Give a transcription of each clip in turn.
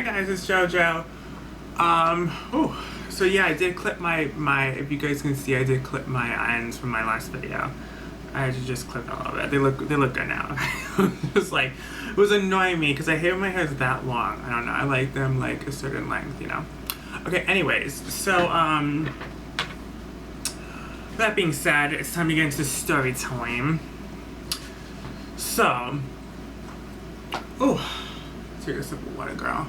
Hi guys, it's JoJo. So yeah, I did clip my, if you guys can see, I did clip my ends from my last video. I had to just clip a little bit. They look good now. Just like, it was annoying me because I hate when my hair's that long. I don't know, I like them like a certain length, you know? Okay, anyways, so, that being said, it's time to get into story time. So, take a sip of water, girl.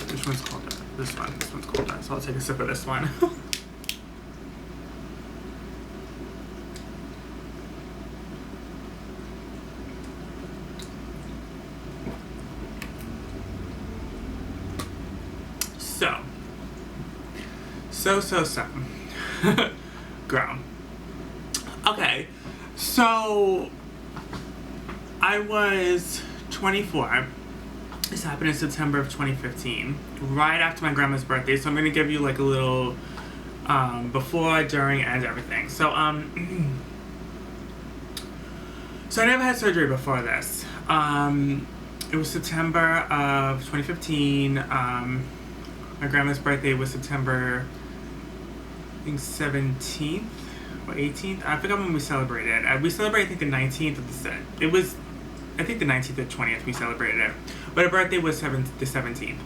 Which one's colder? This one. This one's colder. So I'll take a sip of this one. So. Girl. Okay. So, I was 24. This happened in September of 2015, right after my grandma's birthday. So I'm gonna give you like a little before, during, and everything. So so I never had surgery before this. It was September of 2015. My grandma's birthday was September, I think 17th or 18th. I forgot when we celebrated. We celebrated, I think, the 19th of the it was. I think the 19th or 20th we celebrated it. But her birthday was the 17th.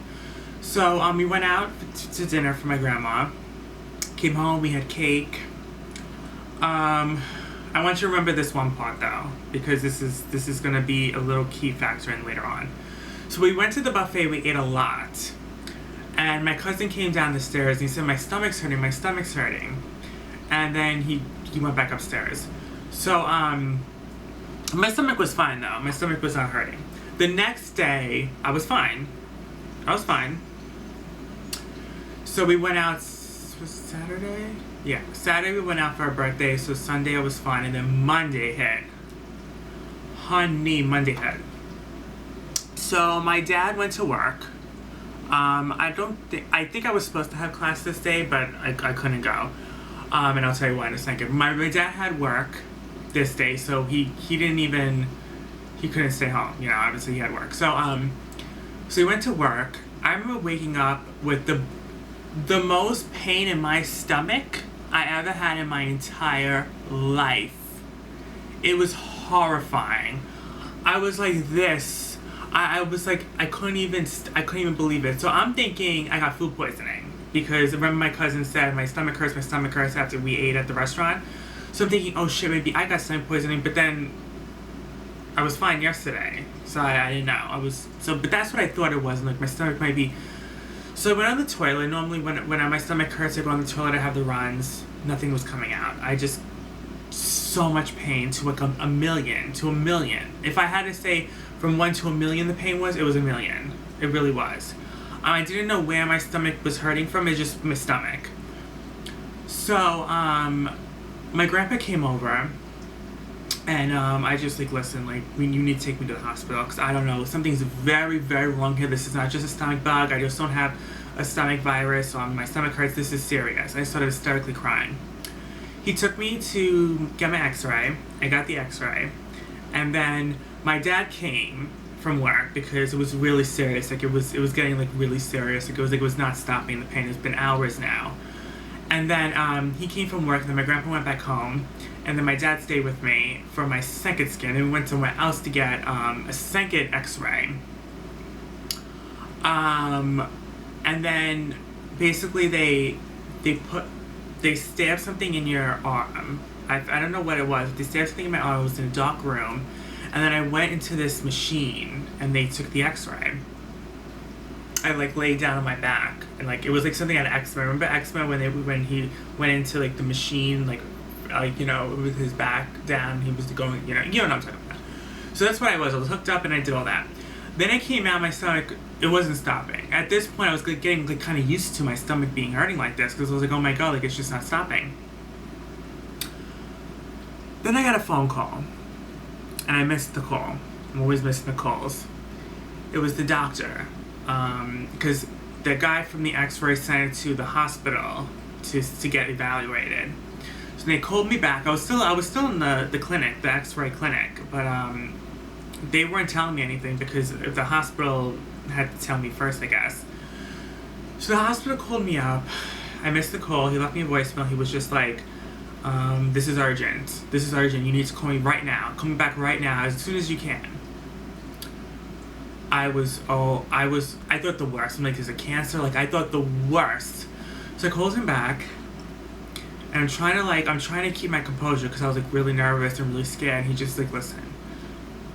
So we went out to dinner for my grandma. Came home, we had cake. I want you to remember this one part though, because this is gonna be a little key factor in later on. So we went to the buffet, we ate a lot. And my cousin came down the stairs and he said, my stomach's hurting. And then he went back upstairs. So my stomach was fine though. My stomach was not hurting. The next day, I was fine. So we went out, was Saturday? Yeah, Saturday we went out for our birthday, so Sunday I was fine, and then Monday hit. Monday hit. So my dad went to work. I think I was supposed to have class this day, but I couldn't go. And I'll tell you why in a second. My dad had work this day, so he couldn't stay home, you know, obviously he had work. So he went to work. I remember waking up with the most pain in my stomach I ever had in my entire life. It was horrifying. I was like this. I was like, I couldn't even believe it. So I'm thinking I got food poisoning, because remember my cousin said my stomach hurts after we ate at the restaurant. So I'm thinking, oh shit, maybe I got stomach poisoning, but then I was fine yesterday, so I didn't know. But that's what I thought it was, like my stomach might be. So I went on the toilet. Normally when my stomach hurts, I go on the toilet, I have the runs. Nothing was coming out. So much pain, to like a million. If I had to say from 1 to 1,000,000 the pain was, it was 1,000,000. It really was. I didn't know where my stomach was hurting from, it's just my stomach. So, my grandpa came over, and I just like, listen, like, you need to take me to the hospital, because I don't know, something's very, very wrong here. This is not just a stomach bug. I just don't have a stomach virus, so my stomach hurts. This is serious. I started hysterically crying. He took me to get my x-ray. I got the x-ray, and then my dad came from work because it was really serious. Like, it was getting like really serious. Like, it was not stopping the pain. It's been hours now. And then he came from work, and then my grandpa went back home, and then my dad stayed with me for my second scan, and we went somewhere else to get a second x-ray. And then basically they stabbed something in your arm. I don't know what it was. They stabbed something in my arm. It was in a dark room. And then I went into this machine, and they took the x-ray. I like laid down on my back, and like it was like something out of X-Men. Remember X-Men when he went into like the machine, like you know, with his back down, he was going, you know what I'm talking about. So that's what I was hooked up, and I did all that. Then I came out, my stomach, it wasn't stopping. At this point, I was like, getting like kind of used to my stomach being hurting like this, because I was like, oh my god, like it's just not stopping. Then I got a phone call, and I missed the call. I'm always missing the calls. It was the doctor. Because the guy from the x-ray sent it to the hospital to get evaluated. So they called me back. I was still in the clinic, the x-ray clinic, but they weren't telling me anything because the hospital had to tell me first, I guess. So the hospital called me up. I missed the call. He left me a voicemail. He was just like, this is urgent. This is urgent. You need to call me right now. Call me back right now as soon as you can. I thought the worst. I'm like, there's a cancer. Like, I thought the worst. So I called him back. And I'm trying to keep my composure because I was like really nervous and really scared. And he just like, listen,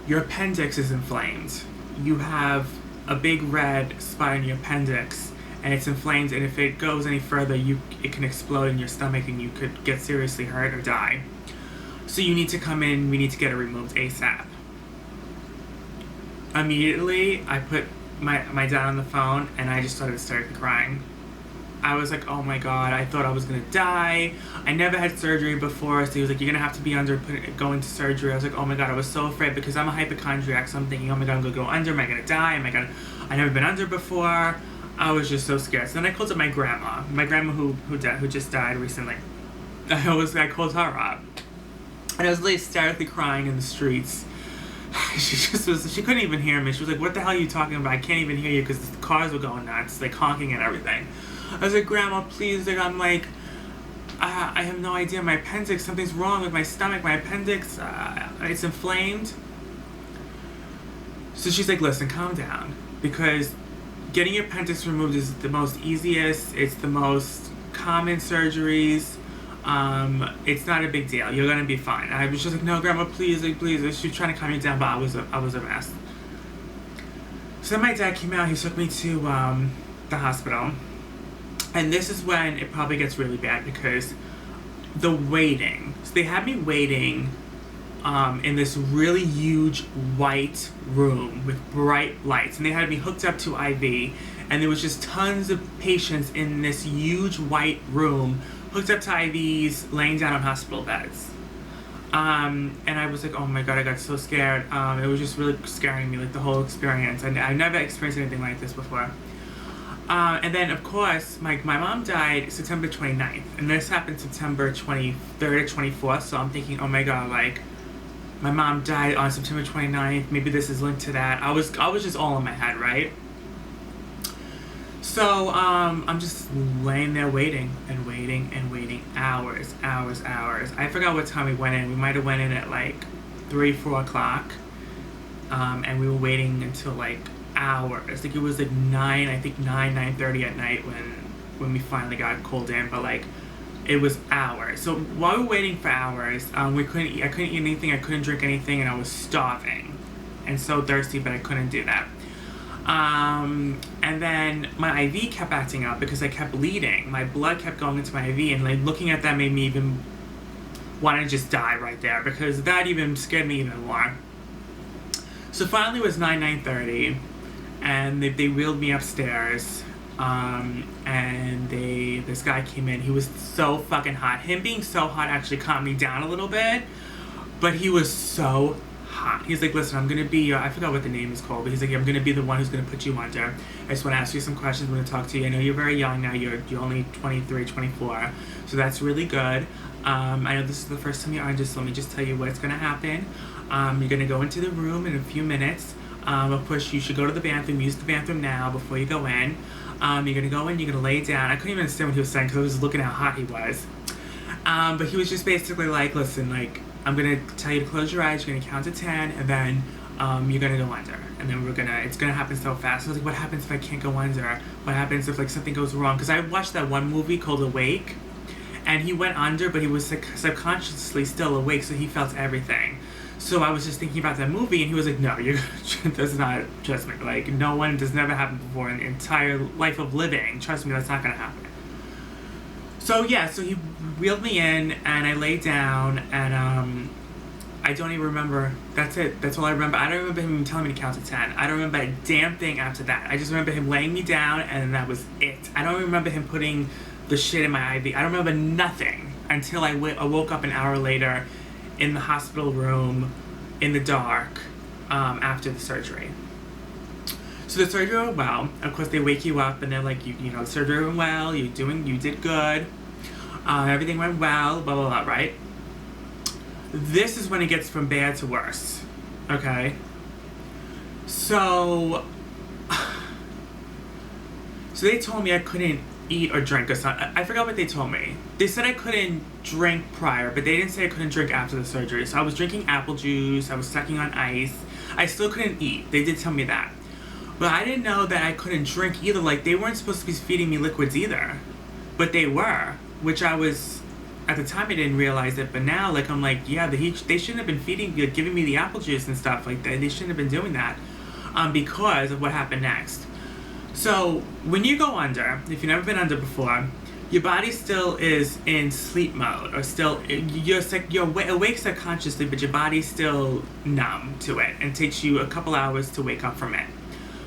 your appendix is inflamed. You have a big red spot in your appendix and it's inflamed. And if it goes any further, it can explode in your stomach and you could get seriously hurt or die. So you need to come in. We need to get it removed ASAP. Immediately, I put my dad on the phone and I just started crying. I was like, oh my god, I thought I was gonna die. I never had surgery before, so he was like, you're gonna have to be under, going to surgery. I was like, oh my god, I was so afraid because I'm a hypochondriac, so I'm thinking, oh my god, I'm gonna go under, am I gonna die? I never been under before. I was just so scared. So then I called up my grandma who just died recently. I called her up. And I was like hysterically crying in the streets. She couldn't even hear me. She was like, what the hell are you talking about? I can't even hear you because the cars were going nuts, like honking and everything. I was like, Grandma, please. Like, I'm like, I have no idea. My appendix, something's wrong with my stomach. My appendix, it's inflamed. So she's like, listen, calm down. Because getting your appendix removed is the most easiest. It's the most common surgeries. It's not a big deal. You're gonna be fine. I was just like, no, Grandma, please, like, please. She was trying to calm me down, but I was a mess. So then my dad came out. He took me to the hospital. And this is when it probably gets really bad because the waiting. So they had me waiting in this really huge white room with bright lights. And they had me hooked up to IV. And there was just tons of patients in this huge white room hooked up to IVs, laying down on hospital beds. And I was like, oh my god, I got so scared. It was just really scaring me, like the whole experience. And I never experienced anything like this before. And then, of course, my mom died September 29th. And this happened September 23rd or 24th. So I'm thinking, oh my god, like, my mom died on September 29th. Maybe this is linked to that. I was just all in my head, right? So, I'm just laying there waiting and waiting and waiting. Hours. I forgot what time we went in. We might have went in at like 3, 4 o'clock. And we were waiting until like hours. Like it was like 9:30 at night when we finally got called in. But like, it was hours. So while we were waiting for hours, I couldn't eat anything. I couldn't drink anything, and I was starving and so thirsty, but I couldn't do that. And then my IV kept acting up because I kept bleeding. My blood kept going into my IV, and like looking at that made me even want to just die right there because that even scared me even more. So finally it was 9:30, and they wheeled me upstairs. And this guy came in. He was so fucking hot. Him being so hot actually calmed me down a little bit, but he was so hot. He's like, listen, I'm gonna be I forgot what the name is called, but he's like, I'm gonna be the one who's gonna put you under. I just want to ask you some questions. I'm gonna talk to you. I know you're very young now. You're only 23, 24, so that's really good. I know this is the first time you're under, so let me just tell you what's gonna happen. You're gonna go into the room in a few minutes. Of course, you should go to the bathroom. Use the bathroom now before you go in. You're gonna go in. You're gonna lay down. I couldn't even understand what he was saying because I was looking at how hot he was. But he was just basically like, listen, like, I'm gonna tell you to close your eyes. You're gonna count to 10, and then you're gonna go under. And then it's gonna happen so fast. I was like, what happens if I can't go under? What happens if like something goes wrong? Because I watched that one movie called Awake, and he went under, but he was subconsciously still awake, so he felt everything. So I was just thinking about that movie, and he was like, no, that's not, trust me, like, no one, does never happen before in the entire life of living. Trust me, that's not gonna happen. So yeah, so he wheeled me in, and I laid down, and I don't even remember. That's it. That's all I remember. I don't remember him even telling me to count to 10. I don't remember a damn thing after that. I just remember him laying me down, and that was it. I don't remember him putting the shit in my IV. I don't remember nothing until I woke up an hour later in the hospital room in the dark after the surgery. So the surgery went well. Of course, they wake you up and they're like, you know, the surgery went well. You did good. Everything went well. Blah blah blah. Right. This is when it gets from bad to worse. Okay. So, so they told me I couldn't eat or drink or something. I forgot what they told me. They said I couldn't drink prior, but they didn't say I couldn't drink after the surgery. So I was drinking apple juice. I was sucking on ice. I still couldn't eat. They did tell me that. But I didn't know that I couldn't drink either. Like, they weren't supposed to be feeding me liquids either. But they were, which I was, at the time I didn't realize it. But now, like, I'm like, yeah, they shouldn't have been giving me the apple juice and stuff like that. They shouldn't have been doing that because of what happened next. So when you go under, if you've never been under before, your body still is in sleep mode, or still you're awake subconsciously, but your body's still numb to it, and it takes you a couple hours to wake up from it.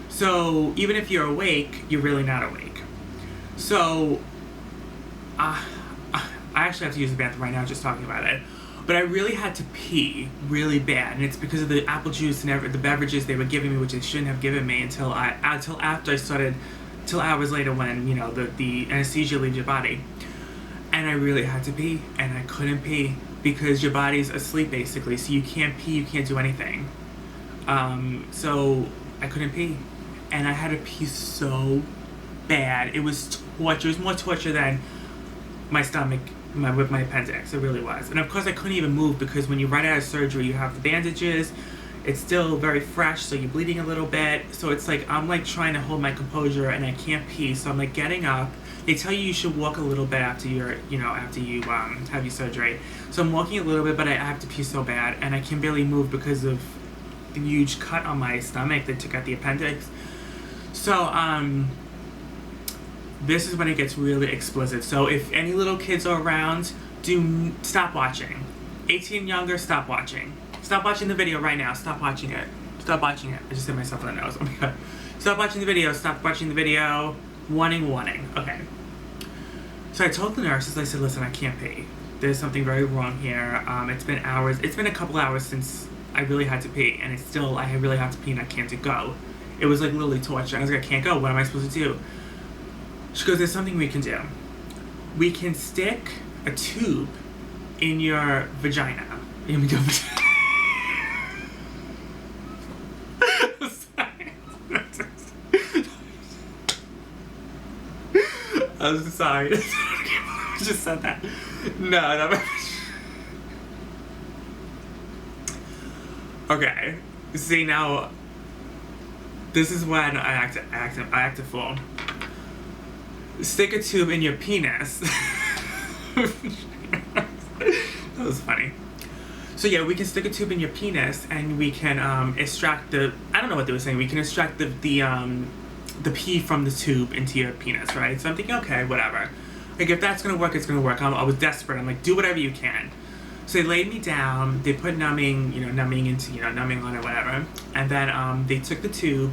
So even if you're awake, you're really not awake. So I actually have to use the bathroom right now just talking about it. But I really had to pee really bad, and it's because of the apple juice and the beverages they were giving me, which they shouldn't have given me until after I started, till hours later when, you know, the anesthesia leaves your body. And I really had to pee, and I couldn't pee because your body's asleep basically, so you can't pee, you can't do anything. So I couldn't pee, and I had to pee so bad. It was torture. It was more torture than my stomach. With my appendix, it really was. And of course I couldn't even move because when you're right out of surgery, you have the bandages, it's still very fresh, so you're bleeding a little bit, so it's like I'm like trying to hold my composure and I can't pee, so I'm like getting up. They tell you should walk a little bit after you have your surgery, so I'm walking a little bit, but I have to pee so bad, and I can barely move because of the huge cut on my stomach that took out the appendix. So this is when it gets really explicit. So if any little kids are around, stop watching. 18 and younger, stop watching. Stop watching the video right now. Stop watching it. Stop watching it. I just hit myself in the nose. Oh my god. Stop watching the video. Stop watching the video. Warning, warning. Okay. So I told the nurses, I said, listen, I can't pee. There's something very wrong here. It's been hours. It's been a couple hours since I really had to pee, and I really have to pee and I can't go. It was like literally torture. I was like, I can't go. What am I supposed to do? She goes, there's something we can do. We can stick a tube in your vagina. I'm sorry. I just said that. No. Okay. See, now, this is when I act a fool. Stick a tube in your penis. That was funny. So yeah, we can stick a tube in your penis, and we can extract I don't know what they were saying. We can extract the pee from the tube into your penis, right? So I'm thinking, okay, whatever. Like, if that's gonna work, it's gonna work. I was desperate. I'm like, do whatever you can. So they laid me down. They put numbing on it, whatever. And then they took the tube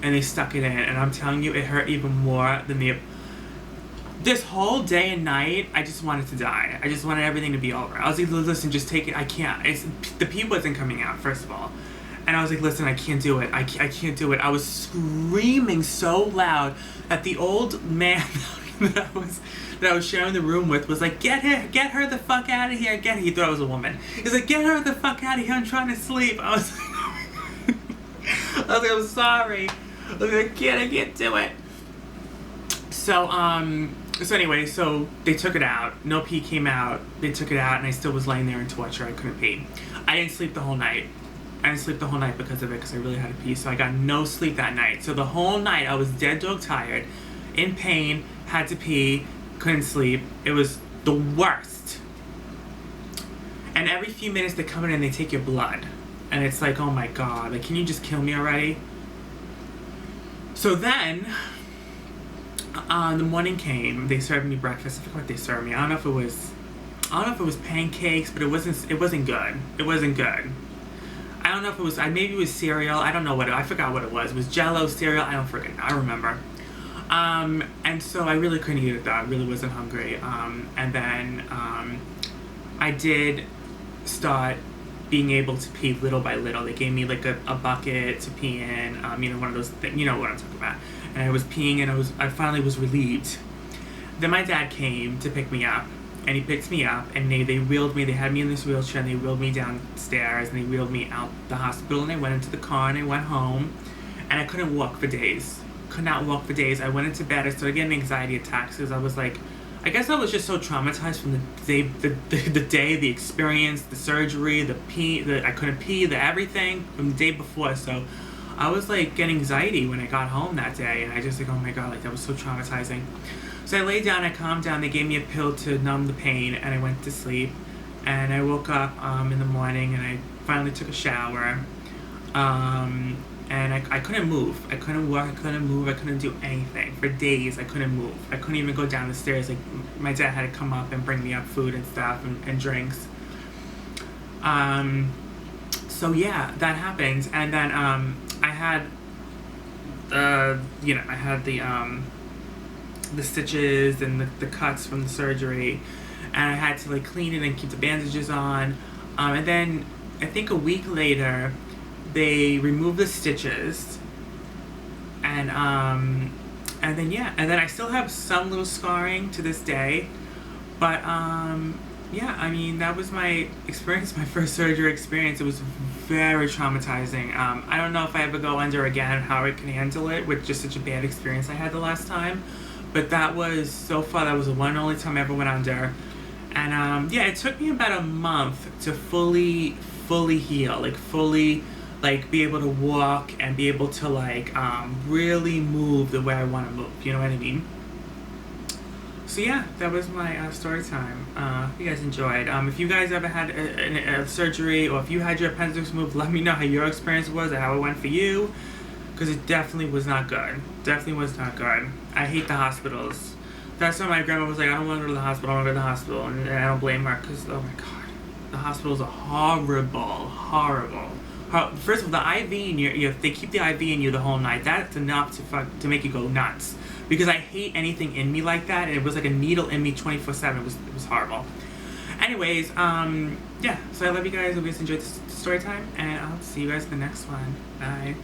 and they stuck it in. And I'm telling you, it hurt even more than this whole day and night, I just wanted to die. I just wanted everything to be over. I was like, listen, just take it. I can't. The pee wasn't coming out, first of all. And I was like, listen, I can't do it. I can't do it. I was screaming so loud that the old man that I was sharing the room with was like, get her the fuck out of here. He thought I was a woman. He's like, get her the fuck out of here. I'm trying to sleep. I was like, I'm sorry. I was like, I can't do it. So anyway, so they took it out. No pee came out. They took it out, and I still was laying there in torture. I couldn't pee. I didn't sleep the whole night. Because of it, because I really had to pee. So I got no sleep that night. So the whole night, I was dead dog tired, in pain, had to pee, couldn't sleep. It was the worst. And every few minutes they come in and they take your blood. And it's like, oh my god, like, can you just kill me already? So then, the morning came, they served me breakfast. I forgot what they served me. I don't know if it was pancakes, but it wasn't good. It wasn't good. I don't know if it was, maybe it was cereal. I don't know I forgot what it was. It was Jell-O cereal. I don't forget. I remember. And so I really couldn't eat it though. I really wasn't hungry. And then, I did start being able to pee little by little. They gave me like a bucket to pee in, one of those things, you know what I'm talking about. And I was peeing, and I finally was relieved. Then my dad came to pick me up, and he picked me up, and they wheeled me. They had me in this wheelchair, and they wheeled me downstairs, and they wheeled me out the hospital, and I went into the car, and I went home, and I couldn't walk for days. Could not walk for days. I went into bed. I started getting anxiety attacks because I was like, I guess I was just so traumatized from the day, the experience, the surgery, I couldn't pee, the everything from the day before. So I was like getting anxiety when I got home that day, and I just like, oh my god, like that was so traumatizing. So I laid down, I calmed down. They gave me a pill to numb the pain, and I went to sleep. And I woke up in the morning, and I finally took a shower. And I couldn't move. I couldn't walk. I couldn't move. I couldn't do anything for days. I couldn't move. I couldn't even go down the stairs. Like my dad had to come up and bring me up food and stuff and drinks. So yeah, that happened, and then I had I had the stitches and the cuts from the surgery, and I had to like clean it and keep the bandages on, and then I think a week later they removed the stitches, and then I still have some little scarring to this day, but yeah, I mean, that was my experience, my first surgery experience. It was very traumatizing. I don't know if I ever go under again, how I can handle it with just such a bad experience I had the last time. But that was, so far, that was the one and only time I ever went under. And yeah, it took me about a month to fully heal, like fully, like be able to walk and be able to like really move the way I want to move. You know what I mean? So yeah, that was my story time. If you guys enjoyed. If you guys ever had a surgery, or if you had your appendix moved, let me know how your experience was and how it went for you. Because it definitely was not good. Definitely was not good. I hate the hospitals. That's why my grandma was like, I don't want to go to the hospital, I don't want to go to the hospital. And I don't blame her, because, oh my god, the hospitals are horrible. First of all, the IV in you, they keep the IV in you the whole night. That's enough to make you go nuts. Because I hate anything in me like that, and it was like a needle in me 24/7. It was horrible. Anyways, yeah, so I love you guys. Hope you guys enjoyed this story time, and I'll see you guys in the next one. Bye.